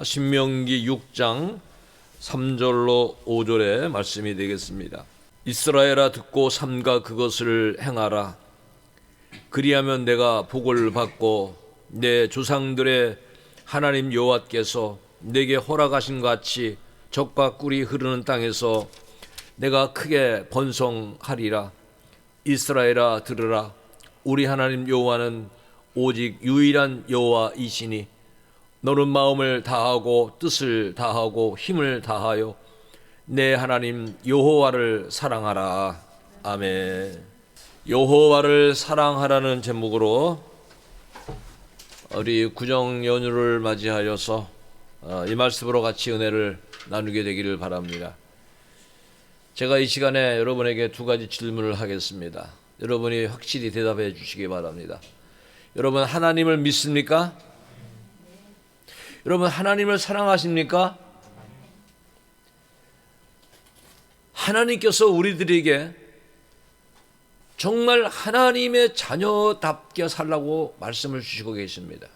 신명기 6장 3절로 5절의 말씀이 되겠습니다. 이스라엘아 듣고 삼가 그것을 행하라. 그리하면 내가 복을 받고 내 조상들의 하나님 여호와께서 내게 허락하신 같이 젖과 꿀이 흐르는 땅에서 내가 크게 번성하리라. 이스라엘아 들으라. 우리 하나님 여호와는 오직 유일한 여호와이시니 너는 마음을 다하고 뜻을 다하고 힘을 다하여 내 하나님 여호와를 사랑하라. 아멘. 여호와를 사랑하라는 제목으로 우리 구정 연휴를 맞이하여서 이 말씀으로 같이 은혜를 나누게 되기를 바랍니다. 제가 이 시간에 여러분에게 두 가지 질문을 하겠습니다. 여러분이 확실히 대답해 주시기 바랍니다. 여러분 하나님을 믿습니까? 여러분 하나님을 사랑하십니까? 하나님께서 우리들에게 정말 하나님의 자녀답게 살라고 말씀을 주시고 계십니다.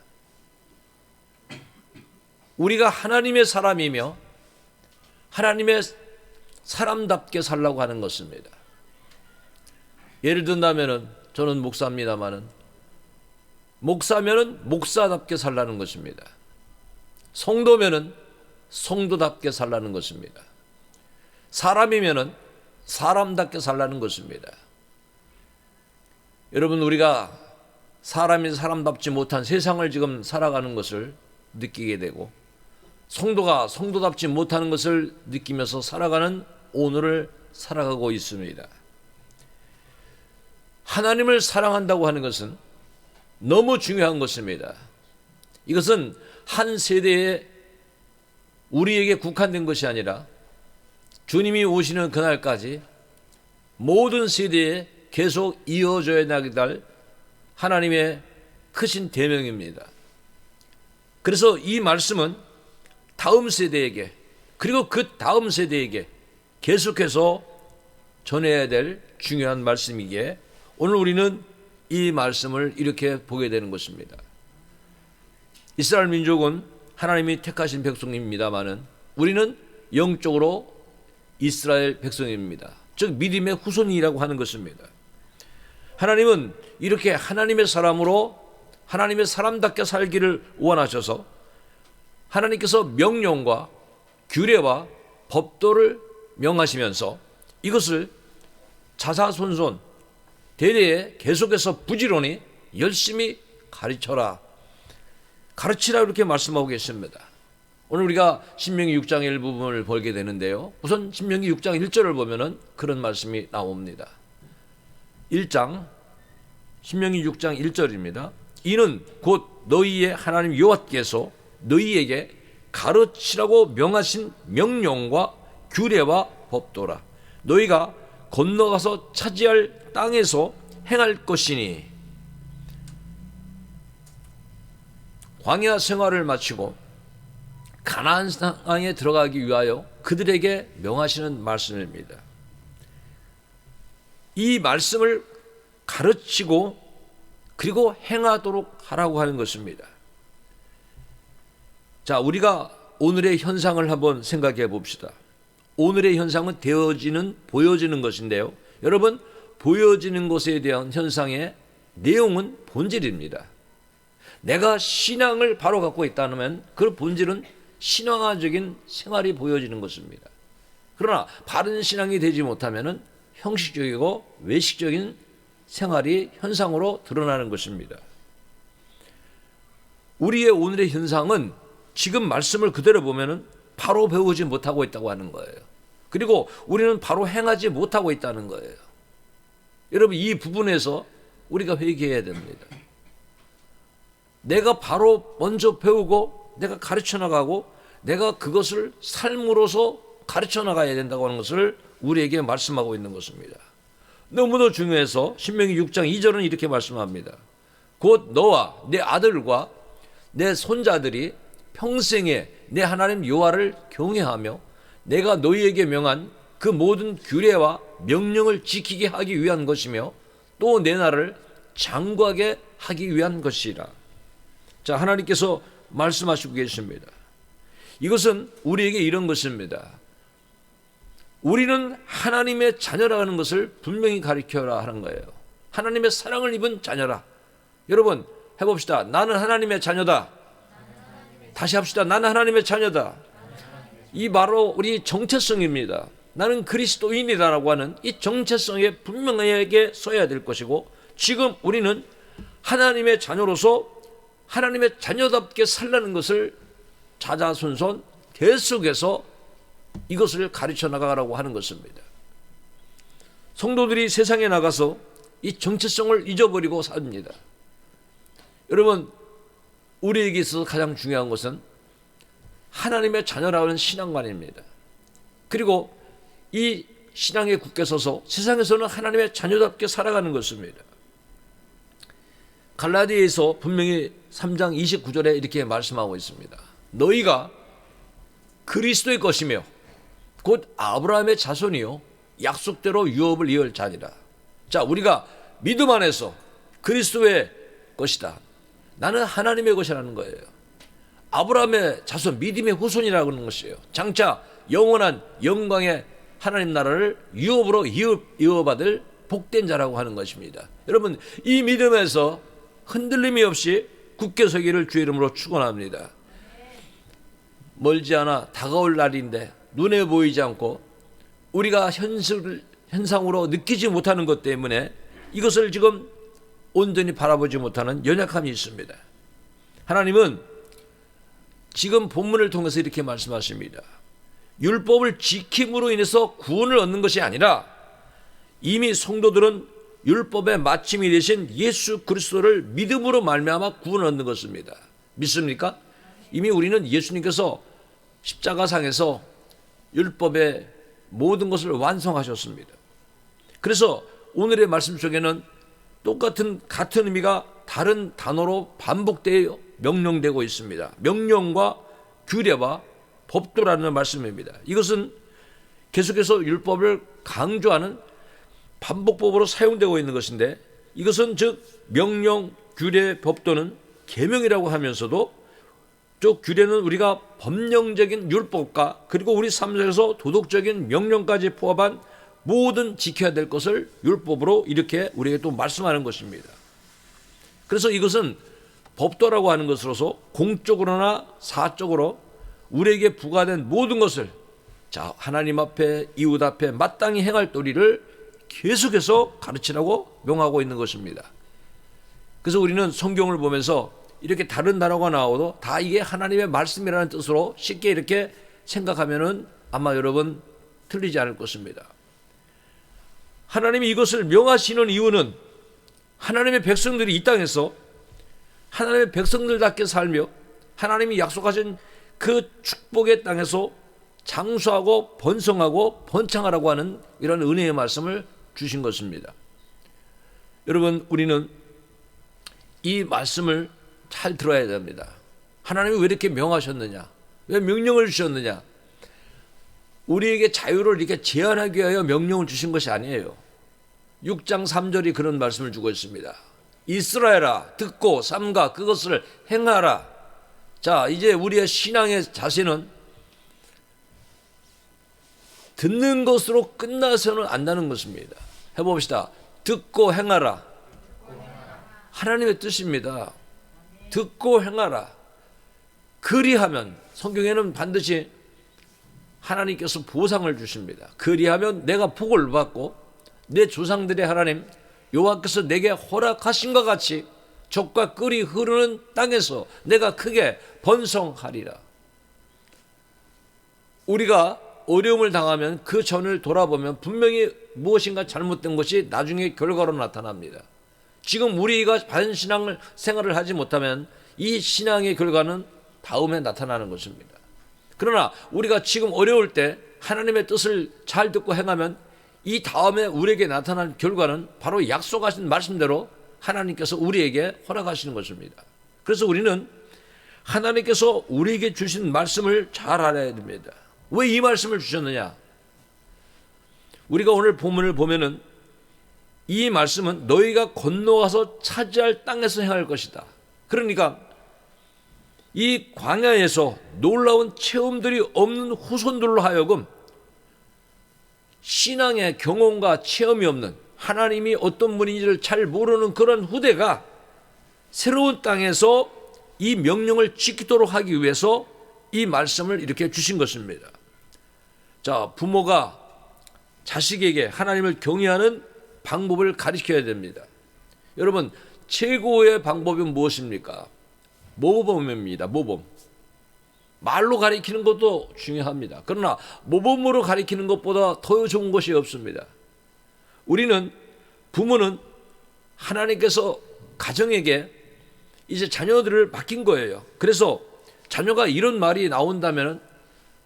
우리가 하나님의 사람이며 하나님의 사람답게 살라고 하는 것입니다. 예를 든다면은 저는 목사입니다마는 목사면은 목사답게 살라는 것입니다. 성도면은 성도답게 살라는 것입니다. 사람이면은 사람답게 살라는 것입니다. 여러분 우리가 사람이 사람답지 못한 세상을 지금 살아가는 것을 느끼게 되고 성도가 성도답지 못하는 것을 느끼면서 살아가는 오늘을 살아가고 있습니다. 하나님을 사랑한다고 하는 것은 너무 중요한 것입니다. 이것은 한 세대에 우리에게 국한된 것이 아니라 주님이 오시는 그날까지 모든 세대에 계속 이어져야 될 하나님의 크신 대명입니다. 그래서 이 말씀은 다음 세대에게 그리고 그 다음 세대에게 계속해서 전해야 될 중요한 말씀이기에 오늘 우리는 이 말씀을 이렇게 보게 되는 것입니다. 이스라엘 민족은 하나님이 택하신 백성입니다마는 우리는 영적으로 이스라엘 백성입니다. 즉 믿음의 후손이라고 하는 것입니다. 하나님은 이렇게 하나님의 사람으로 하나님의 사람답게 살기를 원하셔서 하나님께서 명령과 규례와 법도를 명하시면서 이것을 자사손손 대대에 계속해서 부지런히 열심히 가르치라 이렇게 말씀하고 계십니다. 오늘 우리가 신명기 6장 일부분을 보게 되는데요. 우선 신명기 6장 1절을 보면은 그런 말씀이 나옵니다. 1장 신명기 6장 1절입니다. 이는 곧 너희의 하나님 여호와께서 너희에게 가르치라고 명하신 명령과 규례와 법도라. 너희가 건너가서 차지할 땅에서 행할 것이니 광야 생활을 마치고 가나안 땅에 들어가기 위하여 그들에게 명하시는 말씀입니다. 이 말씀을 가르치고 그리고 행하도록 하라고 하는 것입니다. 자, 우리가 오늘의 현상을 한번 생각해 봅시다. 오늘의 현상은 보여지는 것인데요. 여러분, 보여지는 것에 대한 현상의 내용은 본질입니다. 내가 신앙을 바로 갖고 있다면 그 본질은 신앙화적인 생활이 보여지는 것입니다. 그러나 바른 신앙이 되지 못하면 형식적이고 외식적인 생활이 현상으로 드러나는 것입니다. 우리의 오늘의 현상은 지금 말씀을 그대로 보면 바로 배우지 못하고 있다고 하는 거예요. 그리고 우리는 바로 행하지 못하고 있다는 거예요. 여러분 이 부분에서 우리가 회개해야 됩니다. 내가 바로 먼저 배우고 내가 가르쳐 나가고 내가 그것을 삶으로서 가르쳐 나가야 된다고 하는 것을 우리에게 말씀하고 있는 것입니다. 너무도 중요해서 신명기 6장 2절은 이렇게 말씀합니다. 곧 너와 내 아들과 내 손자들이 평생에 내 하나님 여호와를 경외하며 내가 너희에게 명한 그 모든 규례와 명령을 지키게 하기 위한 것이며 또 내 나라를 장구하게 하기 위한 것이라. 자, 하나님께서 말씀하시고 계십니다. 이것은 우리에게 이런 것입니다. 우리는 하나님의 자녀라는 것을 분명히 가르쳐라 하는 거예요. 하나님의 사랑을 입은 자녀라. 여러분 해봅시다. 나는 하나님의 자녀다. 다시 합시다. 나는 하나님의 자녀다. 이 바로 우리 정체성입니다. 나는 그리스도인이다라고 하는 이 정체성에 분명하게 써야 될 것이고, 지금 우리는 하나님의 자녀로서 하나님의 자녀답게 살라는 것을 자자손손 계속해서 이것을 가르쳐 나가라고 하는 것입니다. 성도들이 세상에 나가서 이 정체성을 잊어버리고 삽니다. 여러분, 우리에게 있어서 가장 중요한 것은 하나님의 자녀라는 신앙관입니다. 그리고 이 신앙에 굳게 서서 세상에서는 하나님의 자녀답게 살아가는 것입니다. 갈라디아에서 분명히 3장 29절에 이렇게 말씀하고 있습니다. 너희가 그리스도의 것이며 곧 아브라함의 자손이요 약속대로 유업을 이을 자니라. 자, 우리가 믿음 안에서 그리스도의 것이다. 나는 하나님의 것이라는 거예요. 아브라함의 자손, 믿음의 후손이라고 하는 것이에요. 장차 영원한 영광의 하나님 나라를 유업으로 이어받을 복된 자라고 하는 것입니다. 여러분, 이 믿음에서 흔들림이 없이 굳게 서기를 주의 이름으로 축원합니다. 멀지 않아 다가올 날인데 눈에 보이지 않고 우리가 현상으로 느끼지 못하는 것 때문에 이것을 지금 온전히 바라보지 못하는 연약함이 있습니다. 하나님은 지금 본문을 통해서 이렇게 말씀하십니다. 율법을 지킴으로 인해서 구원을 얻는 것이 아니라 이미 성도들은 율법의 마침이 되신 예수 그리스도를 믿음으로 말미암아 구원을 얻는 것입니다. 믿습니까? 이미 우리는 예수님께서 십자가상에서 율법의 모든 것을 완성하셨습니다. 그래서 오늘의 말씀 속에는 같은 의미가 다른 단어로 반복되어 명령되고 있습니다. 명령과 규례와 법도라는 말씀입니다. 이것은 계속해서 율법을 강조하는 반복법으로 사용되고 있는 것인데, 이것은 즉 명령, 규례, 법도는 계명이라고 하면서도 즉 규례는 우리가 법령적인 율법과 그리고 우리 삶 속에서 도덕적인 명령까지 포함한 모든 지켜야 될 것을 율법으로 이렇게 우리에게 또 말씀하는 것입니다. 그래서 이것은 법도라고 하는 것으로서 공적으로나 사적으로 우리에게 부과된 모든 것을 하나님 앞에 이웃 앞에 마땅히 행할 도리를 계속해서 가르치라고 명하고 있는 것입니다. 그래서 우리는 성경을 보면서 이렇게 다른 단어가 나와도 다 이게 하나님의 말씀이라는 뜻으로 쉽게 이렇게 생각하면은 아마 여러분 틀리지 않을 것입니다. 하나님이 이것을 명하시는 이유는 하나님의 백성들이 이 땅에서 하나님의 백성들답게 살며 하나님이 약속하신 그 축복의 땅에서 장수하고 번성하고 번창하라고 하는 이런 은혜의 말씀을 주신 것입니다. 여러분, 우리는 이 말씀을 잘 들어야 됩니다. 하나님이 왜 이렇게 명하셨느냐? 왜 명령을 주셨느냐? 우리에게 자유를 이렇게 제한하기 위하여 명령을 주신 것이 아니에요. 6장 3절이 그런 말씀을 주고 있습니다. 이스라엘아, 듣고 삼가 그것을 행하라. 자, 이제 우리의 신앙의 자세는 듣는 것으로 끝나서는 안다는 것입니다. 해봅시다. 듣고 행하라. 하나님의 뜻입니다. 듣고 행하라. 그리하면, 성경에는 반드시 하나님께서 보상을 주십니다. 그리하면 내가 복을 받고 내 조상들의 하나님 여호와께서 내게 허락하신 것 같이 젖과 꿀이 흐르는 땅에서 내가 크게 번성하리라. 우리가 어려움을 당하면 그 전을 돌아보면 분명히 무엇인가 잘못된 것이 나중에 결과로 나타납니다. 지금 우리가 바른 신앙을 생활을 하지 못하면 이 신앙의 결과는 다음에 나타나는 것입니다. 그러나 우리가 지금 어려울 때 하나님의 뜻을 잘 듣고 행하면 이 다음에 우리에게 나타난 결과는 바로 약속하신 말씀대로 하나님께서 우리에게 허락하시는 것입니다. 그래서 우리는 하나님께서 우리에게 주신 말씀을 잘 알아야 됩니다. 왜 이 말씀을 주셨느냐? 우리가 오늘 본문을 보면은 이 말씀은 너희가 건너가서 차지할 땅에서 행할 것이다. 그러니까 이 광야에서 놀라운 체험들이 없는 후손들로 하여금 신앙의 경험과 체험이 없는, 하나님이 어떤 분인지를 잘 모르는 그런 후대가 새로운 땅에서 이 명령을 지키도록 하기 위해서 이 말씀을 이렇게 주신 것입니다. 자, 부모가 자식에게 하나님을 경외하는 방법을 가르쳐야 됩니다. 여러분, 최고의 방법이 무엇입니까? 모범입니다. 모범. 말로 가르치는 것도 중요합니다. 그러나 모범으로 가르치는 것보다 더 좋은 것이 없습니다. 우리는, 부모는 하나님께서 가정에게 이제 자녀들을 맡긴 거예요. 그래서 자녀가 이런 말이 나온다면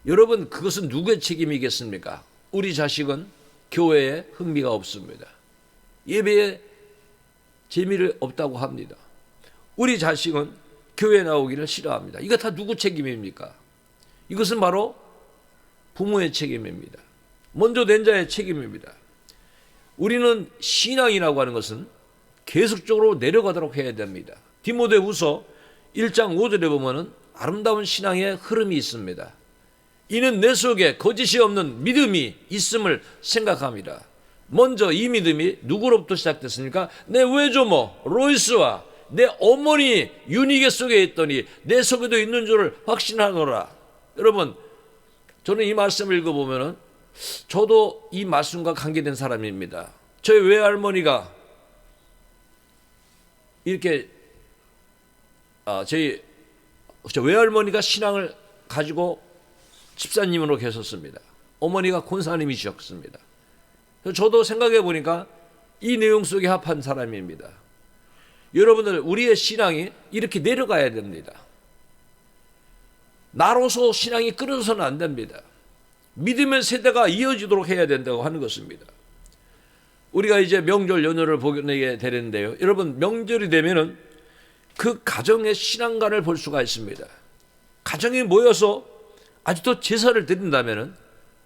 여러분, 그것은 누구의 책임이겠습니까? 우리 자식은 교회에 흥미가 없습니다. 예배에 재미를 없다고 합니다. 우리 자식은 교회에 나오기를 싫어합니다. 이거 다 누구 책임입니까? 이것은 바로 부모의 책임입니다. 먼저 낸 자의 책임입니다. 우리는 신앙이라고 하는 것은 계속적으로 내려가도록 해야 됩니다. 디모데후서 1장 5절에 보면은 아름다운 신앙의 흐름이 있습니다. 이는 내 속에 거짓이 없는 믿음이 있음을 생각합니다. 먼저 이 믿음이 누구로부터 시작됐습니까? 내 외조모 로이스와 내 어머니 유니게 속에 있더니 내 속에도 있는 줄을 확신하노라. 여러분, 저는 이 말씀을 읽어보면은 저도 이 말씀과 관계된 사람입니다. 저희 외할머니가 이렇게 저희 외할머니가 신앙을 가지고 집사님으로 계셨습니다. 어머니가 권사님이셨습니다. 저도 생각해 보니까 이 내용 속에 합한 사람입니다. 여러분들, 우리의 신앙이 이렇게 내려가야 됩니다. 나로서 신앙이 끊어서는 안 됩니다. 믿음의 세대가 이어지도록 해야 된다고 하는 것입니다. 우리가 이제 명절 연휴를 보내게 되는데요. 여러분, 명절이 되면은 그 가정의 신앙관을 볼 수가 있습니다. 가정이 모여서 아직도 제사를 드린다면은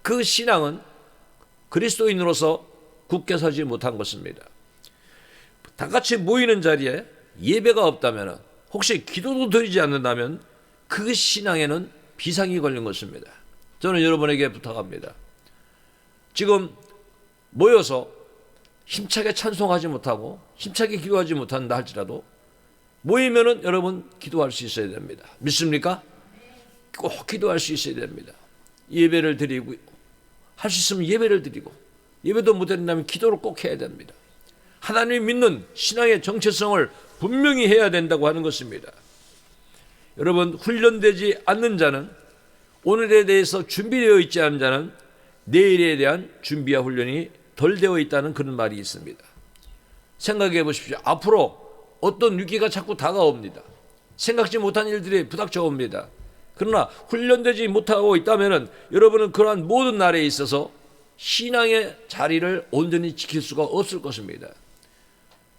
그 신앙은 그리스도인으로서 굳게 서지 못한 것입니다. 다 같이 모이는 자리에 예배가 없다면, 혹시 기도도 드리지 않는다면 그 신앙에는 비상이 걸린 것입니다. 저는 여러분에게 부탁합니다. 지금 모여서 힘차게 찬송하지 못하고 힘차게 기도하지 못한다 할지라도 모이면은 여러분 기도할 수 있어야 됩니다. 믿습니까? 꼭 기도할 수 있어야 됩니다. 예배를 드리고, 할 수 있으면 예배를 드리고, 예배도 못 드린다면 기도를 꼭 해야 됩니다. 하나님이 믿는 신앙의 정체성을 분명히 해야 된다고 하는 것입니다. 여러분, 훈련되지 않는 자는, 오늘에 대해서 준비되어 있지 않은 자는 내일에 대한 준비와 훈련이 덜 되어 있다는 그런 말이 있습니다. 생각해 보십시오. 앞으로 어떤 위기가 자꾸 다가옵니다. 생각지 못한 일들이 부닥쳐 옵니다. 그러나 훈련되지 못하고 있다면 여러분은 그러한 모든 날에 있어서 신앙의 자리를 온전히 지킬 수가 없을 것입니다.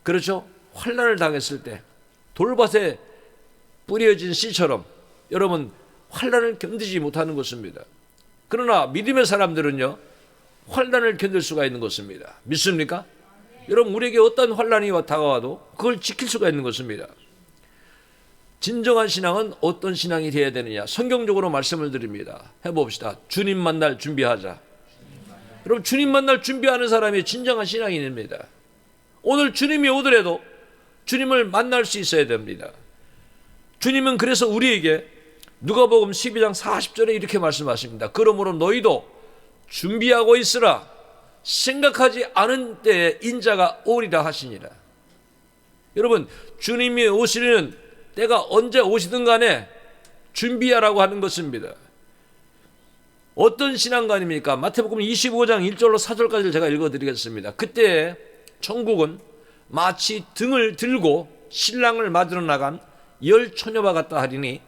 그렇죠? 환난을 당했을 때 돌밭에 뿌려진 씨처럼 여러분 환난을 견디지 못하는 것입니다. 그러나 믿음의 사람들은요, 환난을 견딜 수가 있는 것입니다. 믿습니까? 여러분, 우리에게 어떤 환난이 다가와도 그걸 지킬 수가 있는 것입니다. 진정한 신앙은 어떤 신앙이 되어야 되느냐? 성경적으로 말씀을 드립니다. 해봅시다. 주님 만날 준비하자. 여러분, 주님 만날 준비하는 사람이 진정한 신앙인입니다. 오늘 주님이 오더라도 주님을 만날 수 있어야 됩니다. 주님은 그래서 우리에게 누가복음 12장 40절에 이렇게 말씀하십니다. 그러므로 너희도 준비하고 있으라. 생각하지 않은 때에 인자가 오리라 하시니라. 여러분, 주님이 오시는 때가 언제 오시든 간에 준비하라고 하는 것입니다. 어떤 신앙관입니까? 마태복음 25장 1절로 4절까지를 제가 읽어드리겠습니다. 그때 천국은 마치 등을 들고 신랑을 맞으러 나간 10처녀와 같다 하리니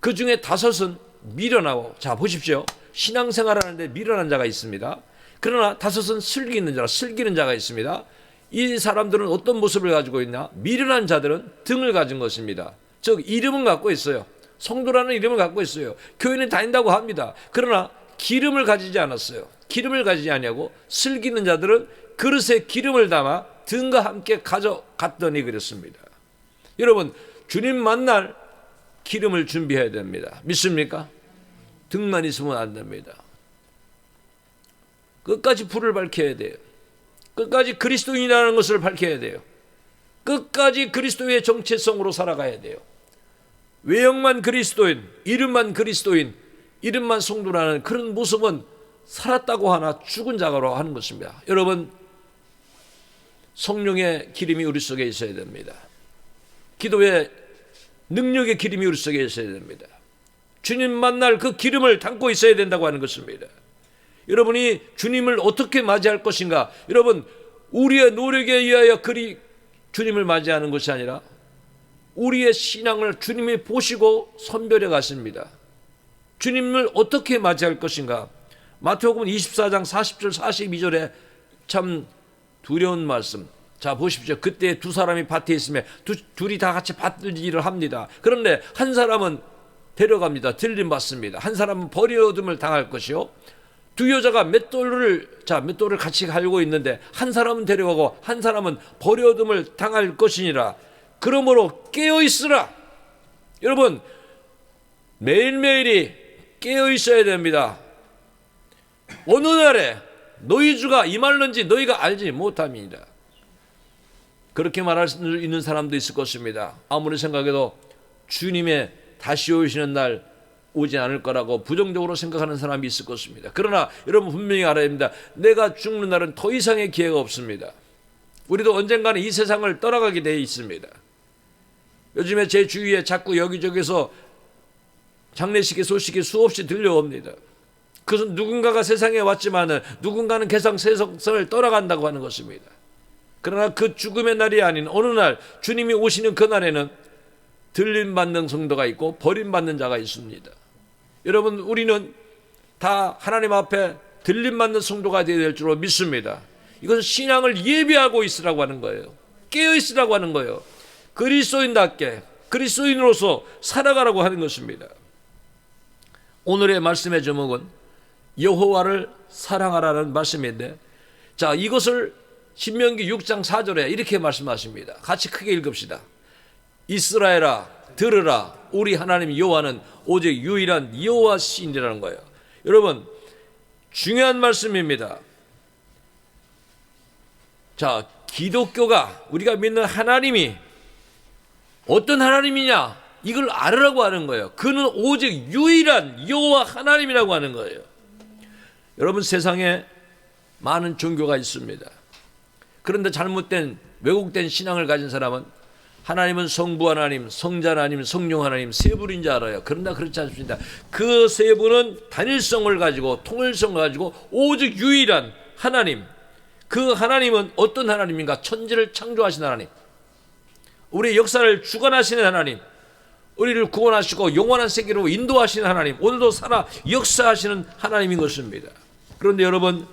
그 중에 5은 미련하고, 자 보십시오. 신앙생활하는데 미련한 자가 있습니다. 그러나 5은 슬기 있는 자라, 슬기는 자가 있습니다. 이 사람들은 어떤 모습을 가지고 있냐? 미련한 자들은 등을 가진 것입니다. 즉 이름은 갖고 있어요. 성도라는 이름을 갖고 있어요. 교회는 다닌다고 합니다. 그러나 기름을 가지지 않았어요. 기름을 가지지 않냐고, 슬기 있는 자들은 그릇에 기름을 담아 등과 함께 가져갔더니 그랬습니다. 여러분, 주님 만날 기름을 준비해야 됩니다. 믿습니까? 등만 있으면 안 됩니다. 끝까지 불을 밝혀야 돼요. 끝까지 그리스도인이라는 것을 밝혀야 돼요. 끝까지 그리스도의 정체성으로 살아가야 돼요. 외형만 그리스도인, 이름만 그리스도인, 이름만 성도라는 그런 모습은 살았다고 하나 죽은 자가로 하는 것입니다. 여러분, 성령의 기름이 우리 속에 있어야 됩니다. 기도의 능력의 기름이 우리 속에 있어야 됩니다. 주님 만날 그 기름을 담고 있어야 된다고 하는 것입니다. 여러분이 주님을 어떻게 맞이할 것인가? 여러분, 우리의 노력에 의하여 주님을 맞이하는 것이 아니라 우리의 신앙을 주님이 보시고 선별해 가십니다. 주님을 어떻게 맞이할 것인가? 마태복음 24장 40절 42절에 참 두려운 말씀. 자, 보십시오. 그때 두 사람이 밭에 있으면 둘이 다 같이 밭 일을 합니다. 그런데 한 사람은 데려갑니다. 들림받습니다. 한 사람은 버려둠을 당할 것이요. 두 여자가 맷돌을 같이 갈고 있는데 한 사람은 데려가고 한 사람은 버려둠을 당할 것이니라. 그러므로 깨어 있으라. 여러분, 매일매일이 깨어 있어야 됩니다. 어느 날에 너희 주가 임할는지 너희가 알지 못함이니라. 그렇게 말할 수 있는 사람도 있을 것입니다. 아무리 생각해도 주님의 다시 오시는 날 오지 않을 거라고 부정적으로 생각하는 사람이 있을 것입니다. 그러나 여러분 분명히 알아야 됩니다. 내가 죽는 날은 더 이상의 기회가 없습니다. 우리도 언젠가는 이 세상을 떠나가게 되어 있습니다. 요즘에 제 주위에 자꾸 여기저기서 장례식의 소식이 수없이 들려옵니다. 그것은 누군가가 세상에 왔지만은 누군가는 세상을 떠나간다고 하는 것입니다. 그러나 그 죽음의 날이 아닌 어느 날 주님이 오시는 그 날에는 들림받는 성도가 있고 버림받는 자가 있습니다. 여러분, 우리는 다 하나님 앞에 들림받는 성도가 되어야 될 줄로 믿습니다. 이것은 신앙을 예비하고 있으라고 하는 거예요. 깨어 있으라고 하는 거예요. 그리스도인답게 그리스도인으로서 살아가라고 하는 것입니다. 오늘의 말씀의 제목은 여호와를 사랑하라는 말씀인데, 자, 이것을 신명기 6장 4절에 이렇게 말씀하십니다. 같이 크게 읽읍시다. 이스라엘아 들으라, 우리 하나님 여호와는 오직 유일한 여호와시니라는 거예요. 여러분, 중요한 말씀입니다. 자, 기독교가 우리가 믿는 하나님이 어떤 하나님이냐, 이걸 알으라고 하는 거예요. 그는 오직 유일한 여호와 하나님이라고 하는 거예요. 여러분, 세상에 많은 종교가 있습니다. 그런데 잘못된 왜곡된 신앙을 가진 사람은 하나님은 성부 하나님, 성자 하나님, 성령 하나님 세 분인 줄 알아요. 그러나 그렇지 않습니다. 그 세 분은 단일성을 가지고 통일성을 가지고 오직 유일한 하나님, 그 하나님은 어떤 하나님인가? 천지를 창조하신 하나님, 우리의 역사를 주관하시는 하나님, 우리를 구원하시고 영원한 세계로 인도하시는 하나님, 오늘도 살아 역사하시는 하나님인 것입니다. 그런데 여러분,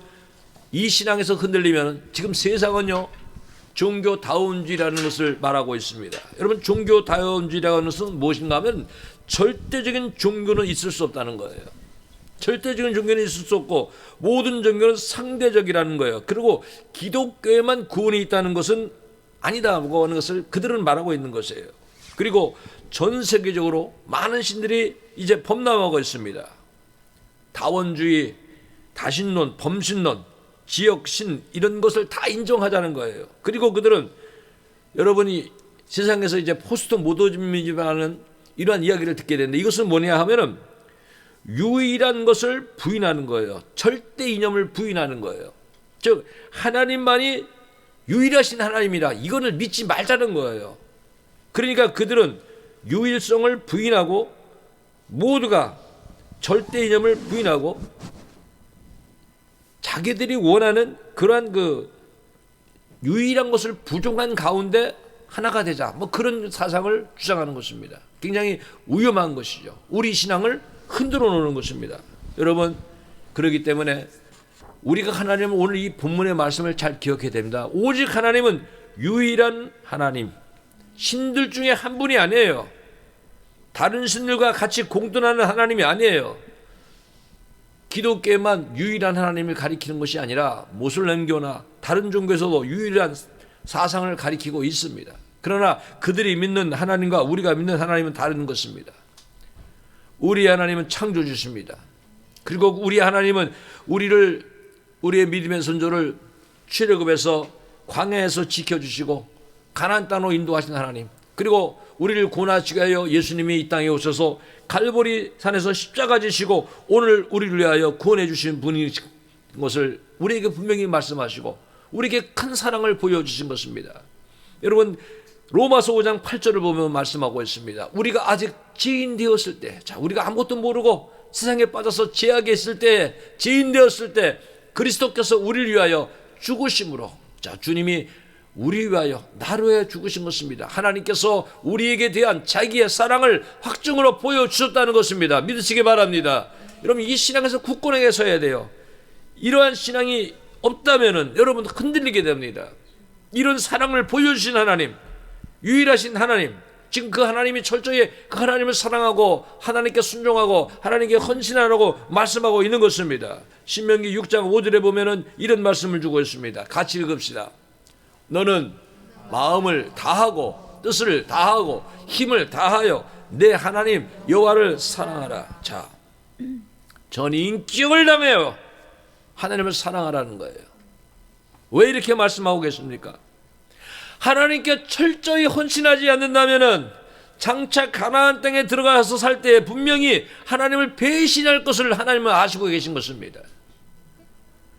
이 신앙에서 흔들리면 지금 세상은요, 종교다운주의라는 것을 말하고 있습니다. 여러분, 종교다운주의라는 것은 무엇인가 하면 절대적인 종교는 있을 수 없다는 거예요. 절대적인 종교는 있을 수 없고 모든 종교는 상대적이라는 거예요. 그리고 기독교에만 구원이 있다는 것은 아니다고 하는 것을 그들은 말하고 있는 것이에요. 그리고 전 세계적으로 많은 신들이 이제 범람하고 있습니다. 다원주의, 다신론, 범신론, 지역신, 이런 것을 다 인정하자는 거예요. 그리고 그들은 여러분이 세상에서 이제 포스트 모더니즘이라는 이러한 이야기를 듣게 되는데, 이것은 뭐냐 하면은 유일한 것을 부인하는 거예요. 절대 이념을 부인하는 거예요. 즉 하나님만이 유일하신 하나님이라, 이거를 믿지 말자는 거예요. 그러니까 그들은 유일성을 부인하고 모두가 절대 이념을 부인하고 자기들이 원하는 그러한 그 유일한 것을 부정한 가운데 하나가 되자, 뭐 그런 사상을 주장하는 것입니다. 굉장히 위험한 것이죠. 우리 신앙을 흔들어 놓는 것입니다. 여러분, 그렇기 때문에 우리가 하나님은 오늘 이 본문의 말씀을 잘 기억해야 됩니다. 오직 하나님은 유일한 하나님, 신들 중에 한 분이 아니에요. 다른 신들과 같이 공존하는 하나님이 아니에요. 기독교에만 유일한 하나님을 가리키는 것이 아니라 모슬렘교나 다른 종교에서도 유일한 사상을 가리키고 있습니다. 그러나 그들이 믿는 하나님과 우리가 믿는 하나님은 다른 것입니다. 우리 하나님은 창조주십니다. 그리고 우리 하나님은 우리의 믿음의 선조를 출애굽에서 광야에서 지켜주시고 가나안 땅으로 인도하신 하나님, 그리고 우리를 구원하시기 위하여 예수님이 이 땅에 오셔서 갈보리 산에서 십자가 지시고 오늘 우리를 위하여 구원해 주신 분인 것을 우리에게 분명히 말씀하시고 우리에게 큰 사랑을 보여주신 것입니다. 여러분, 로마서 5장 8절을 보면 말씀하고 있습니다. 우리가 아직 죄인 되었을 때, 자, 우리가 아무것도 모르고 세상에 빠져서 죄악에 있을 때, 죄인 되었을 때 그리스도께서 우리를 위하여 죽으심으로, 자, 주님이 우리 위하여 나를 위하여 죽으신 것입니다. 하나님께서 우리에게 대한 자기의 사랑을 확증으로 보여주셨다는 것입니다. 믿으시기 바랍니다. 여러분, 이 신앙에서 굳건하게 서야 돼요. 이러한 신앙이 없다면은 여러분 흔들리게 됩니다. 이런 사랑을 보여주신 하나님, 유일하신 하나님, 지금 그 하나님이 철저히 그 하나님을 사랑하고 하나님께 순종하고 하나님께 헌신하라고 말씀하고 있는 것입니다. 신명기 6장 5절에 보면은 이런 말씀을 주고 있습니다. 같이 읽읍시다. 너는 마음을 다하고 뜻을 다하고 힘을 다하여 내 하나님 여호와를 사랑하라. 자, 전 인격을 다하여 하나님을 사랑하라는 거예요. 왜 이렇게 말씀하고 계십니까? 하나님께 철저히 헌신하지 않는다면은 장차 가나안 땅에 들어가서 살 때 분명히 하나님을 배신할 것을 하나님은 아시고 계신 것입니다.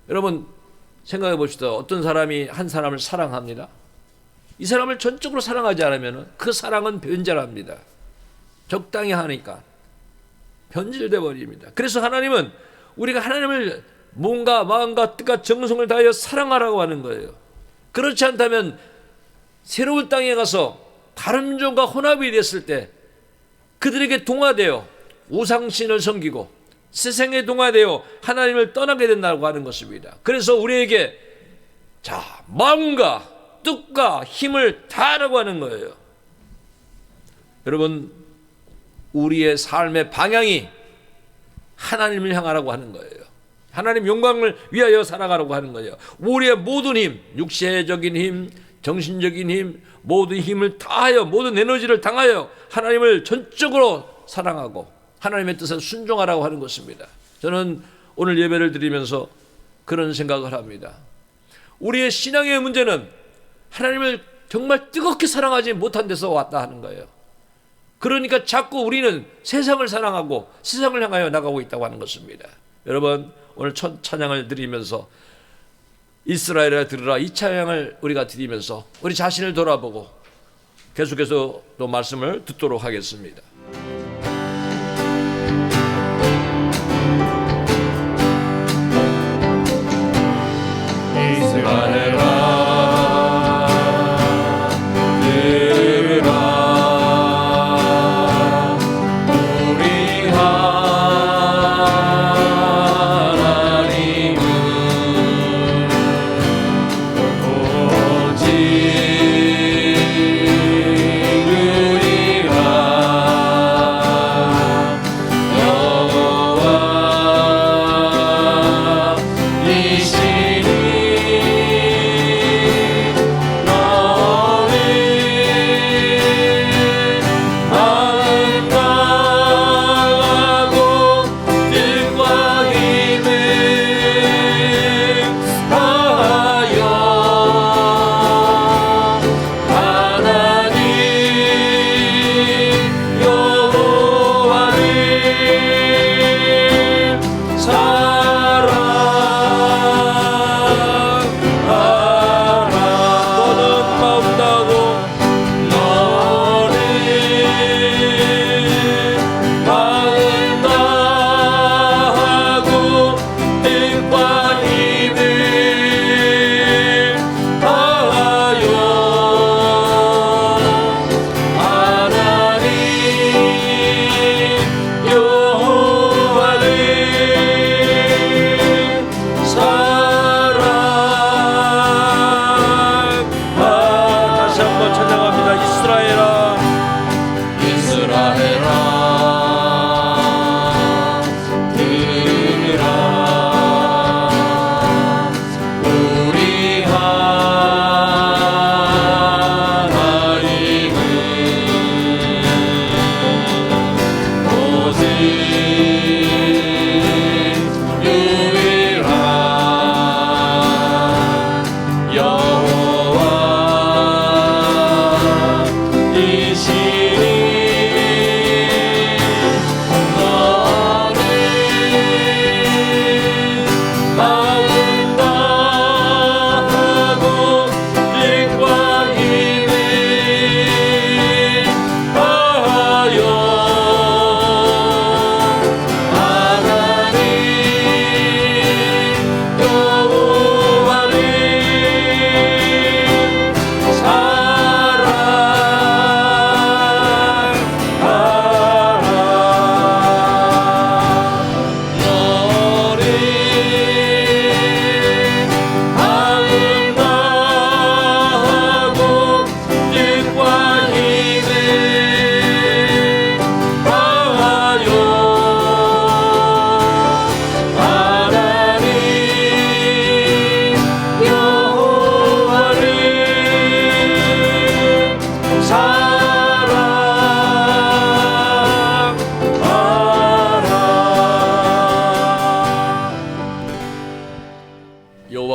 여러분, 생각해 봅시다. 어떤 사람이 한 사람을 사랑합니다. 이 사람을 전적으로 사랑하지 않으면 그 사랑은 변절합니다. 적당히 하니까 변질돼 버립니다. 그래서 하나님은 우리가 하나님을 몸과 마음과 뜻과 정성을 다하여 사랑하라고 하는 거예요. 그렇지 않다면 새로운 땅에 가서 다른 민족과 혼합이 됐을 때 그들에게 동화되어 우상신을 섬기고 세상에 동화되어 하나님을 떠나게 된다고 하는 것입니다. 그래서 우리에게 자, 마음과 뜻과 힘을 다하라고 하는 거예요. 여러분, 우리의 삶의 방향이 하나님을 향하라고 하는 거예요. 하나님 영광을 위하여 살아가라고 하는 거예요. 우리의 모든 힘, 육체적인 힘, 정신적인 힘, 모든 힘을 다하여 모든 에너지를 당하여 하나님을 전적으로 사랑하고 하나님의 뜻에 순종하라고 하는 것입니다. 저는 오늘 예배를 드리면서 그런 생각을 합니다. 우리의 신앙의 문제는 하나님을 정말 뜨겁게 사랑하지 못한 데서 왔다 하는 거예요. 그러니까 자꾸 우리는 세상을 사랑하고 세상을 향하여 나가고 있다고 하는 것입니다. 여러분, 오늘 첫 찬양을 드리면서 이스라엘아 들으라, 이 찬양을 우리가 드리면서 우리 자신을 돌아보고 계속해서 또 말씀을 듣도록 하겠습니다. 오직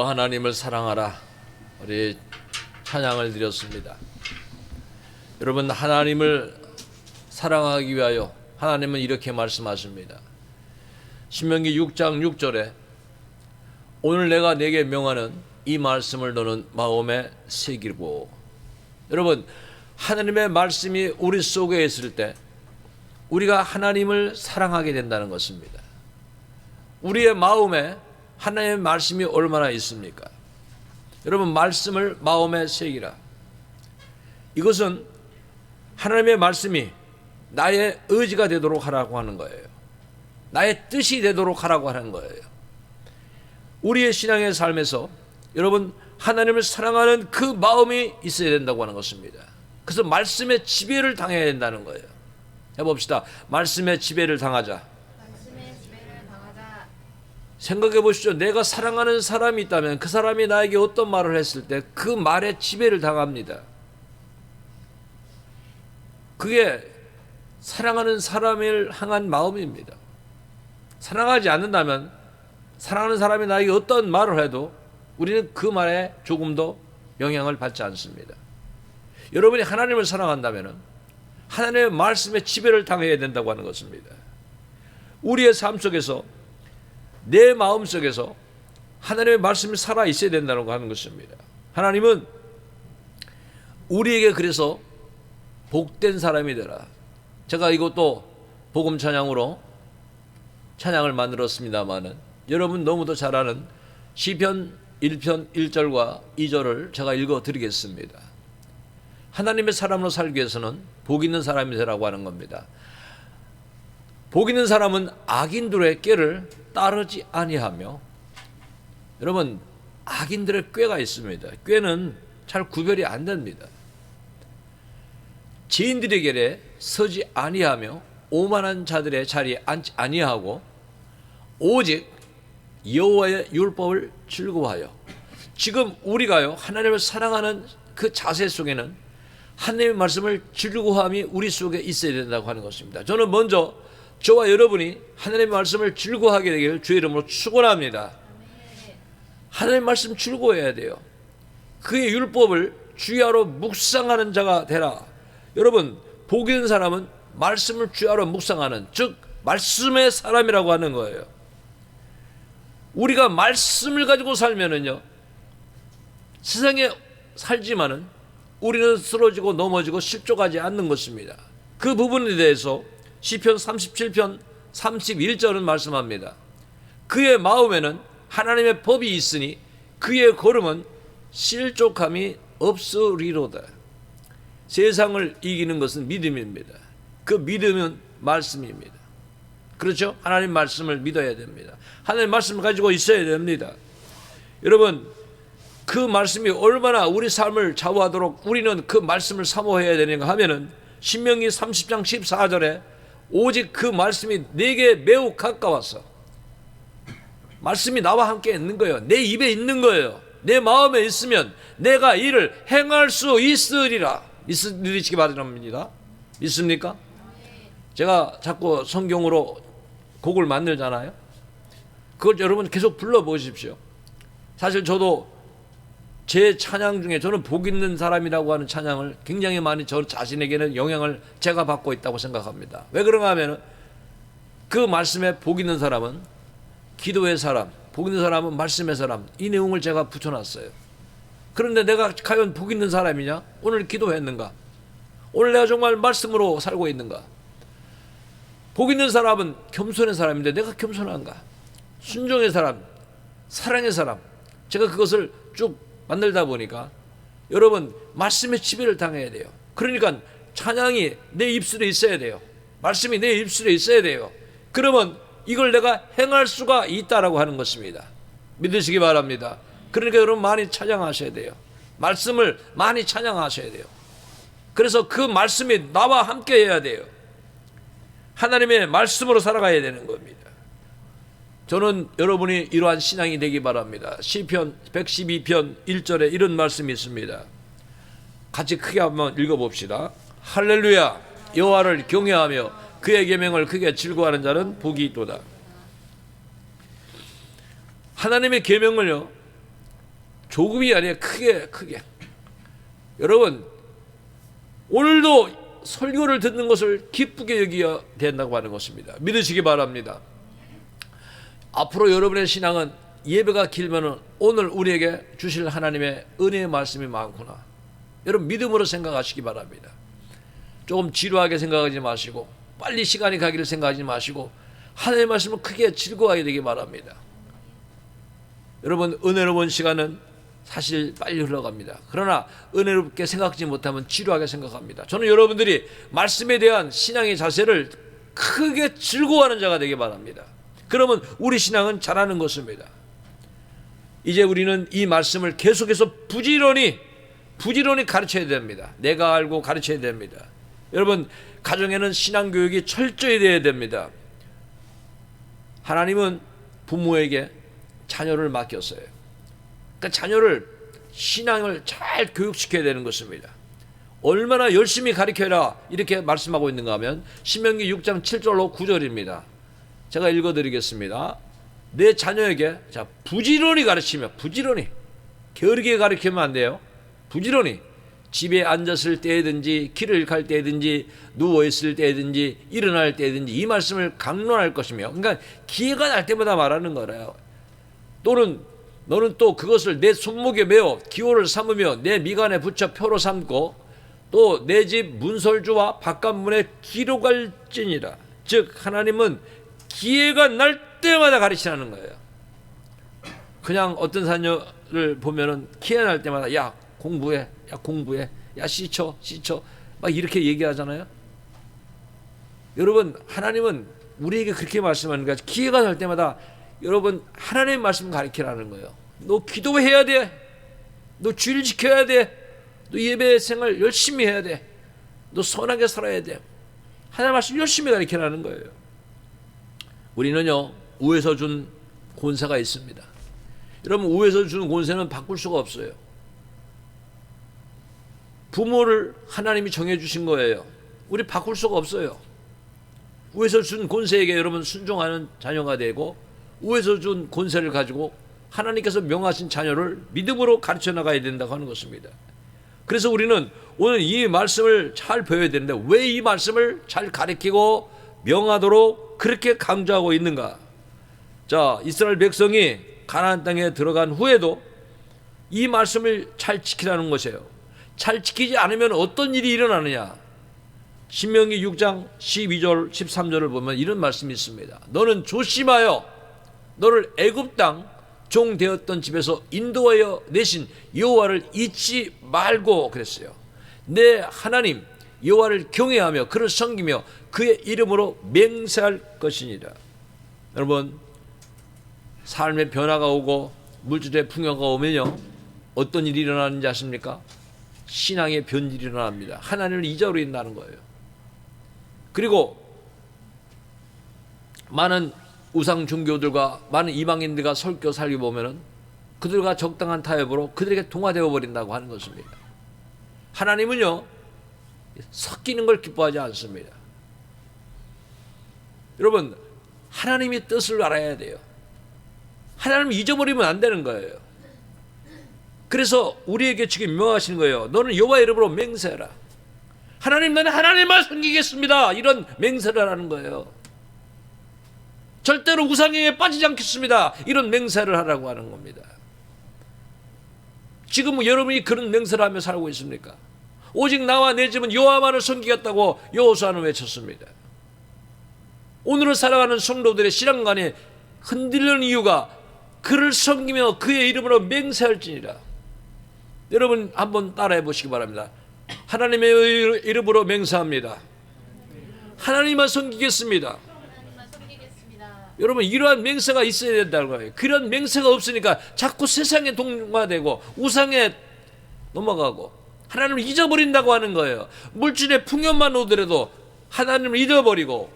하나님을 사랑하라. 우리 찬양을 드렸습니다. 여러분, 하나님을 사랑하기 위하여 하나님은 이렇게 말씀하십니다. 신명기 6장 6절에 오늘 내가 네게 명하는 이 말씀을 너는 마음에 새기고. 여러분, 하나님의 말씀이 우리 속에 있을 때 우리가 하나님을 사랑하게 된다는 것입니다. 우리의 마음에 하나님의 말씀이 얼마나 있습니까? 여러분, 말씀을 마음에 새기라. 이것은 하나님의 말씀이 나의 의지가 되도록 하라고 하는 거예요. 나의 뜻이 되도록 하라고 하는 거예요. 우리의 신앙의 삶에서 여러분, 하나님을 사랑하는 그 마음이 있어야 된다고 하는 것입니다. 그래서 말씀의 지배를 당해야 된다는 거예요. 해봅시다. 말씀의 지배를 당하자. 생각해 보시죠. 내가 사랑하는 사람이 있다면 그 사람이 나에게 어떤 말을 했을 때 그 말에 지배를 당합니다. 그게 사랑하는 사람을 향한 마음입니다. 사랑하지 않는다면 사랑하는 사람이 나에게 어떤 말을 해도 우리는 그 말에 조금도 영향을 받지 않습니다. 여러분이 하나님을 사랑한다면 하나님의 말씀에 지배를 당해야 된다고 하는 것입니다. 우리의 삶 속에서 내 마음 속에서 하나님의 말씀이 살아 있어야 된다고 하는 것입니다. 하나님은 우리에게 그래서 복된 사람이 되라. 제가 이것도 복음 찬양으로 찬양을 만들었습니다마는 여러분 너무도 잘 아는 시편 1편 1절과 2절을 제가 읽어 드리겠습니다. 하나님의 사람으로 살기 위해서는 복 있는 사람이 되라고 하는 겁니다. 복 있는 사람은 악인들의 꾀를 따르지 아니하며. 여러분, 악인들의 꾀가 있습니다. 꾀는 잘 구별이 안 됩니다. 죄인들의 길에 서지 아니하며 오만한 자들의 자리에 앉지 아니하고 오직 여호와의 율법을 즐거워하여. 지금 우리가요, 하나님을 사랑하는 그 자세 속에는 하나님의 말씀을 즐거워함이 우리 속에 있어야 된다고 하는 것입니다. 저는 먼저 저와 여러분이 하나님의 말씀을 즐거워하게 되기를 주의 이름으로 축원합니다. 하나님의 말씀 즐거워해야 돼요. 그의 율법을 주야로 묵상하는 자가 되라. 여러분, 복 있는 사람은 말씀을 주야로 묵상하는, 즉 말씀의 사람이라고 하는 거예요. 우리가 말씀을 가지고 살면은요, 세상에 살지만은 우리는 쓰러지고 넘어지고 실족하지 않는 것입니다. 그 부분에 대해서 시편 37편 31절은 말씀합니다. 그의 마음에는 하나님의 법이 있으니 그의 걸음은 실족함이 없으리로다. 세상을 이기는 것은 믿음입니다. 그 믿음은 말씀입니다. 그렇죠? 하나님 말씀을 믿어야 됩니다. 하나님 말씀을 가지고 있어야 됩니다. 여러분, 그 말씀이 얼마나 우리 삶을 좌우하도록 우리는 그 말씀을 사모해야 되는가 하면은 신명기 30장 14절에 오직 그 말씀이 내게 매우 가까워서, 말씀이 나와 함께 있는 거예요. 내 입에 있는 거예요. 내 마음에 있으면 내가 이를 행할 수 있으리라. 믿으시기 바랍니다. 믿습니까? 제가 자꾸 성경으로 곡을 만들잖아요. 그걸 여러분 계속 불러보십시오. 사실 저도 제 찬양 중에 저는 복 있는 사람이라고 하는 찬양을 굉장히 많이 저 자신에게는 영향을 제가 받고 있다고 생각합니다. 왜 그런가 하면 그 말씀에 복 있는 사람은 기도의 사람, 복 있는 사람은 말씀의 사람, 이 내용을 제가 붙여놨어요. 그런데 내가 과연 복 있는 사람이냐? 오늘 기도했는가? 오늘 내가 정말 말씀으로 살고 있는가? 복 있는 사람은 겸손의 사람인데 내가 겸손한가? 순종의 사람, 사랑의 사람, 제가 그것을 쭉 만들다 보니까 여러분 말씀의 지배를 당해야 돼요. 그러니까 찬양이 내 입술에 있어야 돼요. 말씀이 내 입술에 있어야 돼요. 그러면 이걸 내가 행할 수가 있다라고 하는 것입니다. 믿으시기 바랍니다. 그러니까 여러분 많이 찬양하셔야 돼요. 말씀을 많이 찬양하셔야 돼요. 그래서 그 말씀이 나와 함께 해야 돼요. 하나님의 말씀으로 살아가야 되는 겁니다. 저는 여러분이 이러한 신앙이 되기 바랍니다. 시편 112편 1절에 이런 말씀이 있습니다. 같이 크게 한번 읽어봅시다. 할렐루야, 여호와를 경외하며 그의 계명을 크게 즐거워하는 자는 복이 있도다. 하나님의 계명을요, 조금이 아니라 크게. 여러분, 오늘도 설교를 듣는 것을 기쁘게 여겨야 된다고 하는 것입니다. 믿으시기 바랍니다. 앞으로 여러분의 신앙은 예배가 길면 오늘 우리에게 주실 하나님의 은혜의 말씀이 많구나. 여러분, 믿음으로 생각하시기 바랍니다. 조금 지루하게 생각하지 마시고, 빨리 시간이 가기를 생각하지 마시고, 하나님의 말씀을 크게 즐거워하게 되기 바랍니다. 여러분, 은혜로운 시간은 사실 빨리 흘러갑니다. 그러나 은혜롭게 생각하지 못하면 지루하게 생각합니다. 저는 여러분들이 말씀에 대한 신앙의 자세를 크게 즐거워하는 자가 되기 바랍니다. 그러면 우리 신앙은 자라는 것입니다. 이제 우리는 이 말씀을 계속해서 부지런히 가르쳐야 됩니다. 내가 알고 가르쳐야 됩니다. 여러분, 가정에는 신앙교육이 철저히 되어야 됩니다. 하나님은 부모에게 자녀를 맡겼어요. 그러니까 자녀를 신앙을 잘 교육시켜야 되는 것입니다. 얼마나 열심히 가르쳐라 이렇게 말씀하고 있는가 하면 신명기 6장 7절로 9절입니다. 제가 읽어드리겠습니다. 내 자녀에게 부지런히 가르치며, 부지런히 게으르게 가르치면 안 돼요. 부지런히 집에 앉았을 때든지 길을 갈 때든지 누워있을 때든지 일어날 때든지 이 말씀을 강론할 것이며, 그러니까 기회가 날 때마다 말하는 거래요. 또는 너는 또 그것을 내 손목에 메어 기호를 삼으며 내 미간에 붙여 표로 삼고 또 내 집 문설주와 바깥문에 기록할지니라. 즉 하나님은 기회가 날 때마다 가르치라는 거예요. 그냥 어떤 자녀를 보면은 기회 날 때마다 야 공부해, 야 공부해, 야 씻어 막 이렇게 얘기하잖아요. 여러분, 하나님은 우리에게 그렇게 말씀하는 거예요. 기회가 날 때마다 여러분 하나님의 말씀 가르치라는 거예요. 너 기도해야 돼. 너 주일 지켜야 돼. 너 예배 생활 열심히 해야 돼. 너 선하게 살아야 돼. 하나님의 말씀 열심히 가르치라는 거예요. 우리는요, 우에서 준 권세가 있습니다. 여러분, 우에서 준 권세는 바꿀 수가 없어요. 부모를 하나님이 정해주신 거예요. 우리 바꿀 수가 없어요. 우에서 준 권세에게 여러분 순종하는 자녀가 되고, 우에서 준 권세를 가지고 하나님께서 명하신 자녀를 믿음으로 가르쳐 나가야 된다고 하는 것입니다. 그래서 우리는 오늘 이 말씀을 잘 배워야 되는데 왜 이 말씀을 잘 가르치고 명하도록 그렇게 강조하고 있는가? 자, 이스라엘 백성이 가나안 땅에 들어간 후에도 이 말씀을 잘 지키라는 것이에요. 잘 지키지 않으면 어떤 일이 일어나느냐? 신명기 6장 12절 13절을 보면 이런 말씀이 있습니다. 너는 조심하여 너를 애굽 땅 종 되었던 집에서 인도하여 내신 여호와를 잊지 말고 그랬어요. 내 하나님 여호와를 경외하며 그를 섬기며 그의 이름으로 맹세할 것이니라. 여러분, 삶의 변화가 오고 물질의 풍요가 오면요, 어떤 일이 일어나는지 아십니까? 신앙의 변질이 일어납니다. 하나님을 잊어버린다는 거예요. 그리고 많은 우상 종교들과 많은 이방인들과 설교 살기 보면은 그들과 적당한 타협으로 그들에게 동화되어 버린다고 하는 것입니다. 하나님은요, 섞이는 걸 기뻐하지 않습니다. 여러분, 하나님의 뜻을 알아야 돼요. 하나님을 잊어버리면 안 되는 거예요. 그래서 우리에게 지금 명하시는 거예요. 너는 여호와 이름으로 맹세해라. 하나님, 나는 하나님만 섬기겠습니다. 이런 맹세를 하라는 거예요. 절대로 우상행위에 빠지지 않겠습니다. 이런 맹세를 하라고 하는 겁니다. 지금 여러분이 그런 맹세를 하며 살고 있습니까? 오직 나와 내 집은 여호와만을 섬기겠다고 여호수아는 외쳤습니다. 오늘을 살아가는 성도들의 신앙관이 흔들리는 이유가 그를 섬기며 그의 이름으로 맹세할지니라. 여러분 한번 따라해 보시기 바랍니다. 하나님의 이름으로 맹세합니다. 하나님만 섬기겠습니다. 여러분, 이러한 맹세가 있어야 된다는 거예요. 그런 맹세가 없으니까 자꾸 세상에 동화되고 우상에 넘어가고 하나님을 잊어버린다고 하는 거예요. 물질의 풍요만 오더라도 하나님을 잊어버리고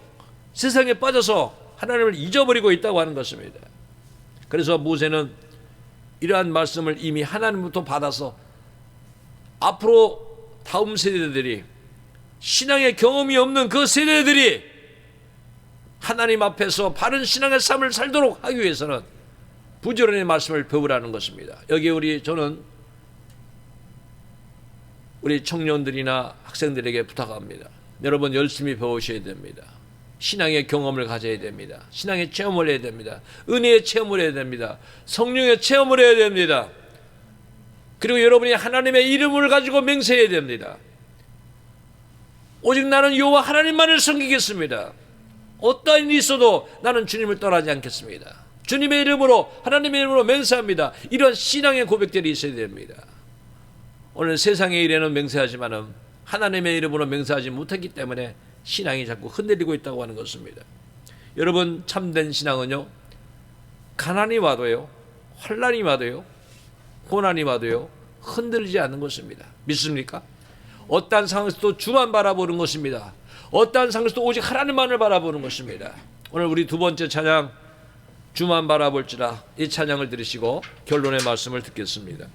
세상에 빠져서 하나님을 잊어버리고 있다고 하는 것입니다. 그래서 모세는 이러한 말씀을 이미 하나님부터 받아서 앞으로 다음 세대들이, 신앙의 경험이 없는 그 세대들이 하나님 앞에서 바른 신앙의 삶을 살도록 하기 위해서는 부지런히 말씀을 배우라는 것입니다. 여기 저는 우리 청년들이나 학생들에게 부탁합니다. 여러분 열심히 배우셔야 됩니다. 신앙의 경험을 가져야 됩니다. 신앙의 체험을 해야 됩니다. 은혜의 체험을 해야 됩니다. 성령의 체험을 해야 됩니다. 그리고 여러분이 하나님의 이름을 가지고 맹세해야 됩니다. 오직 나는 여호와 하나님만을 섬기겠습니다. 어떠한 일이 있어도 나는 주님을 떠나지 않겠습니다. 주님의 이름으로, 하나님의 이름으로 맹세합니다. 이런 신앙의 고백들이 있어야 됩니다. 오늘 세상의 일에는 맹세하지만은 하나님의 이름으로 맹세하지 못했기 때문에 신앙이 자꾸 흔들리고 있다고 하는 것입니다. 여러분, 참된 신앙은요, 가난이 와도요, 환난이 와도요, 고난이 와도요, 흔들리지 않는 것입니다. 믿습니까? 어떠한 상황에서도 주만 바라보는 것입니다. 어떠한 상황에서도 오직 하나님만을 바라보는 것입니다. 오늘 우리 두 번째 찬양, 주만 바라볼지라, 이 찬양을 들으시고 결론의 말씀을 듣겠습니다.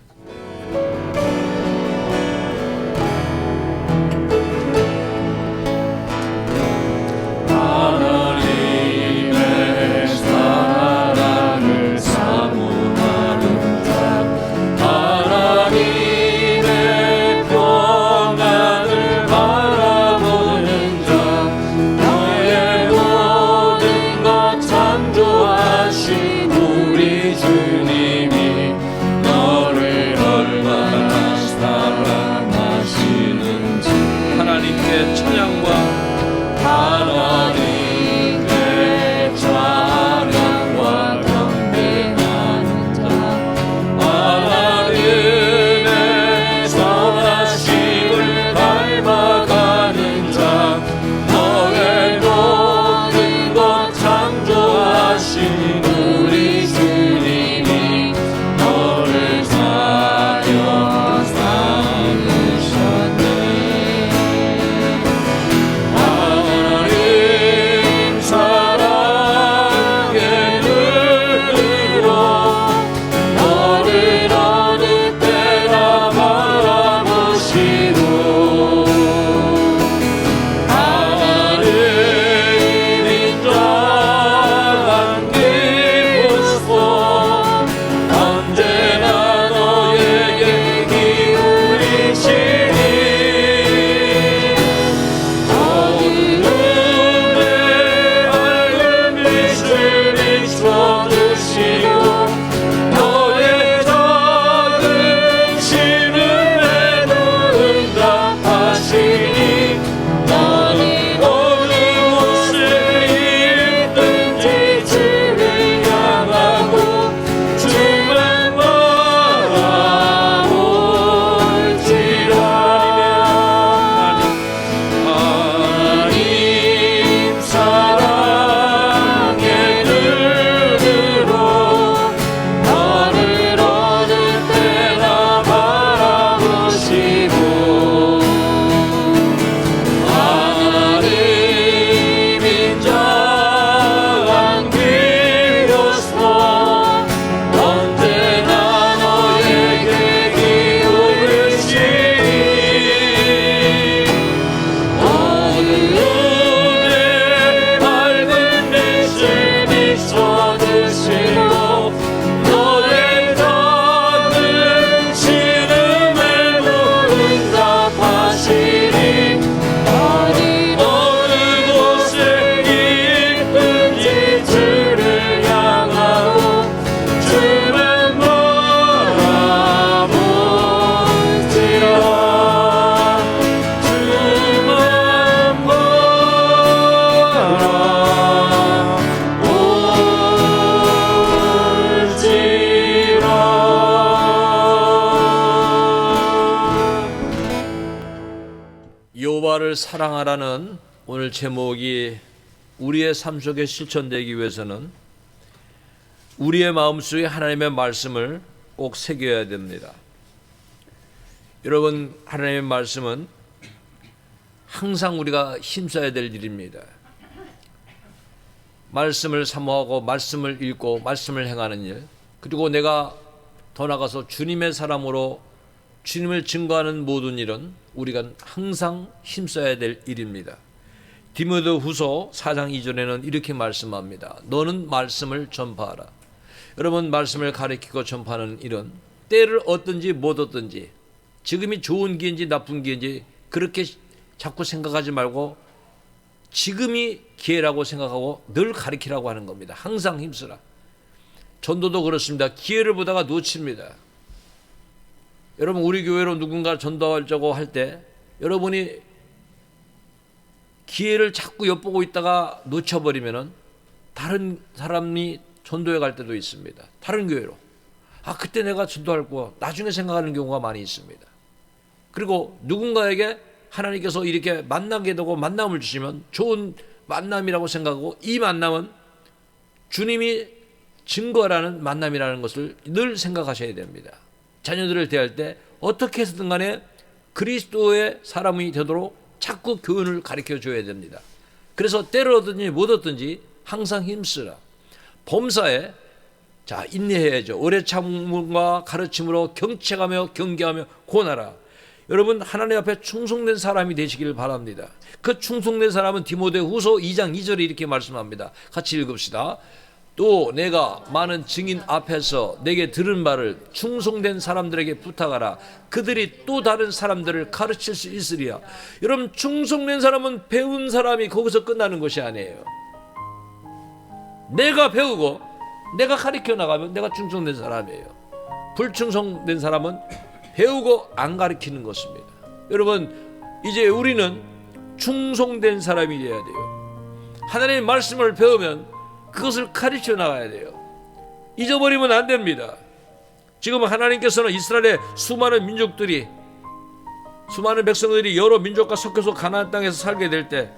여호와를 사랑하라는 오늘 제목이 우리의 삶 속에 실천되기 위해서는 우리의 마음속에 하나님의 말씀을 꼭 새겨야 됩니다. 여러분, 하나님의 말씀은 항상 우리가 힘써야 될 일입니다. 말씀을 사모하고 말씀을 읽고 말씀을 행하는 일, 그리고 내가 더 나아가서 주님의 사람으로 주님을 증거하는 모든 일은 우리가 항상 힘써야 될 일입니다. 디모데후서 4장 2절에는 이렇게 말씀합니다. 너는 말씀을 전파하라. 여러분, 말씀을 가르치고 전파하는 일은 때를 얻든지 못 얻든지, 지금이 좋은 기회인지 나쁜 기회인지 그렇게 자꾸 생각하지 말고 지금이 기회라고 생각하고 늘 가르치라고 하는 겁니다. 항상 힘쓰라. 전도도 그렇습니다. 기회를 보다가 놓칩니다. 여러분, 우리 교회로 누군가 전도하려고 할 때 여러분이 기회를 자꾸 엿보고 있다가 놓쳐버리면은 다른 사람이 전도해 갈 때도 있습니다. 다른 교회로. 그때 내가 전도할 거야. 나중에 생각하는 경우가 많이 있습니다. 그리고 누군가에게 하나님께서 이렇게 만나게 되고 만남을 주시면 좋은 만남이라고 생각하고, 이 만남은 주님이 증거라는 만남이라는 것을 늘 생각하셔야 됩니다. 자녀들을 대할 때 어떻게 해서든 간에 그리스도의 사람이 되도록 자꾸 교훈을 가르쳐 줘야 됩니다. 그래서 때를 얻든지 못 얻든지 항상 힘쓰라. 범사에 인내해야죠. 오래 참음과 가르침으로 경책하며 경계하며 고나라. 여러분, 하나님 앞에 충성된 사람이 되시기를 바랍니다. 그 충성된 사람은 디모데후서 2장 2절에 이렇게 말씀합니다. 같이 읽읍시다. 또 내가 많은 증인 앞에서 내게 들은 말을 충성된 사람들에게 부탁하라. 그들이 또 다른 사람들을 가르칠 수 있으리라. 여러분, 충성된 사람은 배운 사람이 거기서 끝나는 것이 아니에요. 내가 배우고 내가 가르쳐 나가면 내가 충성된 사람이에요. 불충성된 사람은 배우고 안 가르치는 것입니다. 여러분, 이제 우리는 충성된 사람이 되어야 돼요. 하나님의 말씀을 배우면 그것을 가르쳐 나가야 돼요. 잊어버리면 안 됩니다. 지금 하나님께서는 이스라엘의 수많은 민족들이, 수많은 백성들이 여러 민족과 섞여서 가나안 땅에서 살게 될 때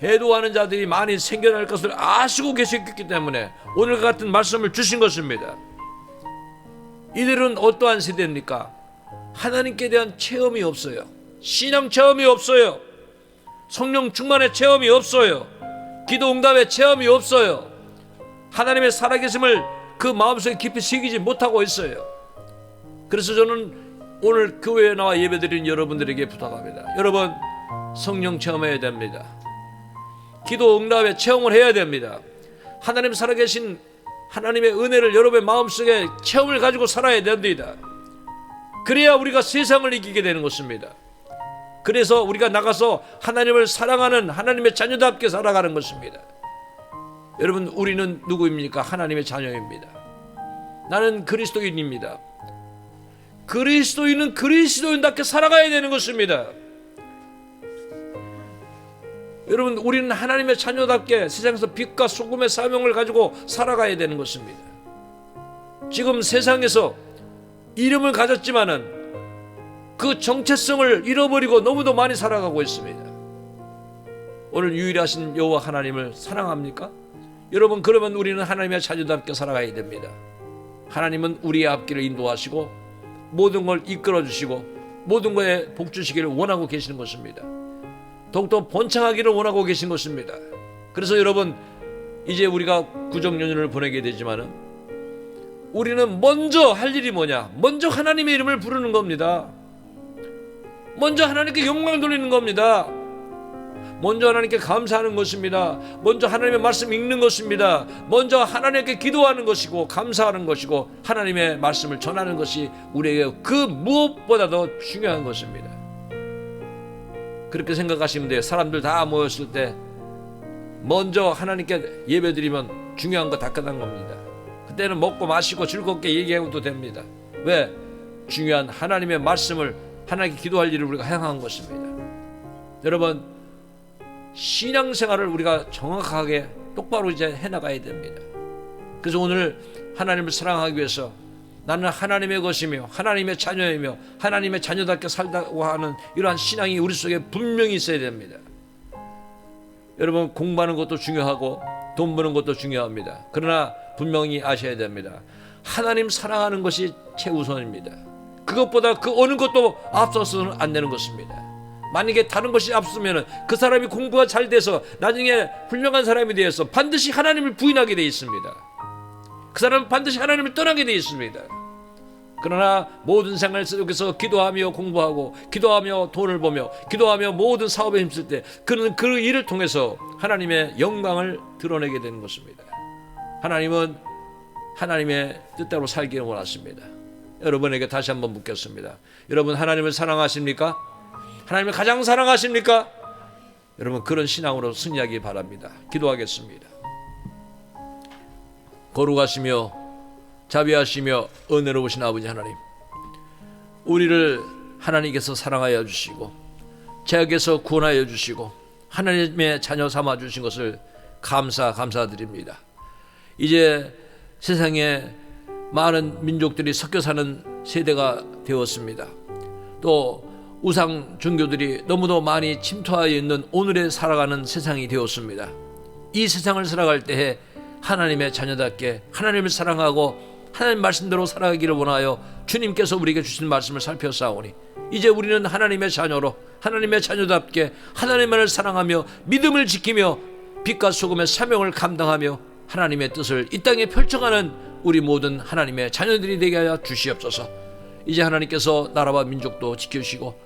배도하는 자들이 많이 생겨날 것을 아시고 계셨기 때문에 오늘 같은 말씀을 주신 것입니다. 이들은 어떠한 세대입니까? 하나님께 대한 체험이 없어요. 신앙 체험이 없어요. 성령 충만의 체험이 없어요. 기도 응답의 체험이 없어요. 하나님의 살아계심을 그 마음속에 깊이 새기지 못하고 있어요. 그래서 저는 오늘 교회에 나와 예배드리는 여러분들에게 부탁합니다. 여러분, 성령 체험해야 됩니다. 기도 응답의 체험을 해야 됩니다. 하나님 살아계신 하나님의 은혜를 여러분의 마음속에 체험을 가지고 살아야 됩니다. 그래야 우리가 세상을 이기게 되는 것입니다. 그래서 우리가 나가서 하나님을 사랑하는 하나님의 자녀답게 살아가는 것입니다. 여러분, 우리는 누구입니까? 하나님의 자녀입니다. 나는 그리스도인입니다. 그리스도인은 그리스도인답게 살아가야 되는 것입니다. 여러분, 우리는 하나님의 자녀답게 세상에서 빛과 소금의 사명을 가지고 살아가야 되는 것입니다. 지금 세상에서 이름을 가졌지만은 그 정체성을 잃어버리고 너무도 많이 살아가고 있습니다. 오늘 유일하신 여호와 하나님을 사랑합니까? 여러분, 그러면 우리는 하나님의 자녀답게 살아가야 됩니다. 하나님은 우리의 앞길을 인도하시고 모든 걸 이끌어 주시고 모든 것에 복 주시기를 원하고 계시는 것입니다. 더욱더 번창하기를 원하고 계신 것입니다. 그래서 여러분, 이제 우리가 구정연휴를 보내게 되지만은 우리는 먼저 할 일이 뭐냐? 먼저 하나님의 이름을 부르는 겁니다. 먼저 하나님께 영광 돌리는 겁니다. 먼저 하나님께 감사하는 것입니다. 먼저 하나님의 말씀 읽는 것입니다. 먼저 하나님께 기도하는 것이고 감사하는 것이고 하나님의 말씀을 전하는 것이 우리에게 그 무엇보다도 중요한 것입니다. 그렇게 생각하시면 돼요. 사람들 다 모였을 때 먼저 하나님께 예배드리면 중요한 거 다 끝난 겁니다. 그때는 먹고 마시고 즐겁게 얘기해도 됩니다. 왜? 중요한 하나님의 말씀을 하나님께 기도할 일을 우리가 행한 것입니다. 여러분, 신앙생활을 우리가 정확하게 똑바로 이제 해나가야 됩니다. 그래서 오늘 하나님을 사랑하기 위해서 나는 하나님의 것이며 하나님의 자녀이며 하나님의 자녀답게 살다고 하는 이러한 신앙이 우리 속에 분명히 있어야 됩니다. 여러분, 공부하는 것도 중요하고 돈 버는 것도 중요합니다. 그러나 분명히 아셔야 됩니다. 하나님 사랑하는 것이 최우선입니다. 그것보다 그 어느 것도 앞서서는 안 되는 것입니다. 만약에 다른 것이 앞서면 그 사람이 공부가 잘 돼서 나중에 훌륭한 사람이 되어서 반드시 하나님을 부인하게 되어 있습니다. 그 사람은 반드시 하나님을 떠나게 되어 있습니다. 그러나 모든 생활 속에서 기도하며 공부하고 기도하며 돈을 벌며 기도하며 모든 사업에 힘쓸 때 그는 그 일을 통해서 하나님의 영광을 드러내게 되는 것입니다. 하나님은 하나님의 뜻대로 살기를 원하십니다. 여러분에게 다시 한번 묻겠습니다. 여러분 하나님을 사랑하십니까? 하나님을 가장 사랑하십니까? 여러분 그런 신앙으로 승리하기 바랍니다. 기도하겠습니다. 거룩하시며 자비하시며 은혜로우신 아버지 하나님, 우리를 하나님께서 사랑하여 주시고 죄악에서 구원하여 주시고 하나님의 자녀 삼아 주신 것을 감사드립니다. 이제 세상에 많은 민족들이 섞여 사는 세대가 되었습니다. 또 우상 종교들이 너무도 많이 침투하여 있는 오늘에 살아가는 세상이 되었습니다. 이 세상을 살아갈 때에 하나님의 자녀답게 하나님을 사랑하고 하나님 말씀대로 살아가기를 원하여 주님께서 우리에게 주신 말씀을 살펴싸우니 이제 우리는 하나님의 자녀로 하나님의 자녀답게 하나님만을 사랑하며 믿음을 지키며 빛과 소금의 사명을 감당하며 하나님의 뜻을 이 땅에 펼쳐가는 우리 모든 하나님의 자녀들이 되게 하여 주시옵소서. 이제 하나님께서 나라와 민족도 지켜주시고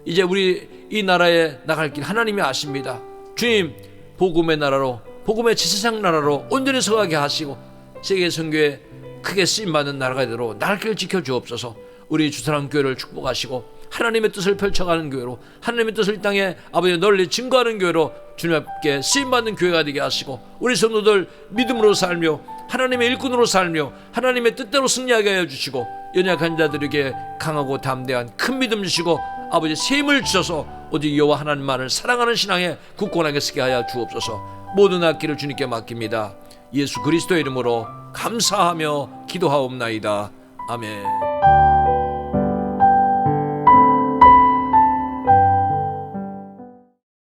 이제 우리 이 나라에 나갈 길 하나님이 아십니다. 주님, 복음의 나라로 복음의 지세상 나라로 온전히 서가게 하시고 세계 선교에 크게 쓰임받는 나라가 되도록 나갈 길을 지켜주옵소서. 우리 주사랑교회를 축복하시고 하나님의 뜻을 펼쳐가는 교회로 하나님의 뜻을 이 땅에 아버지 널리 증거하는 교회로 주님 앞에 쓰임받는 교회가 되게 하시고 우리 성도들 믿음으로 살며 하나님의 일꾼으로 살며 하나님의 뜻대로 승리하게 하여 주시고 연약한 자들에게 강하고 담대한 큰 믿음 주시고 아버지 새 힘을 주셔서 오직 여호와 하나님만을 사랑하는 신앙에 굳건하게 서게 하여 주옵소서. 모든 악기를 주님께 맡깁니다. 예수 그리스도의 이름으로 감사하며 기도하옵나이다. 아멘.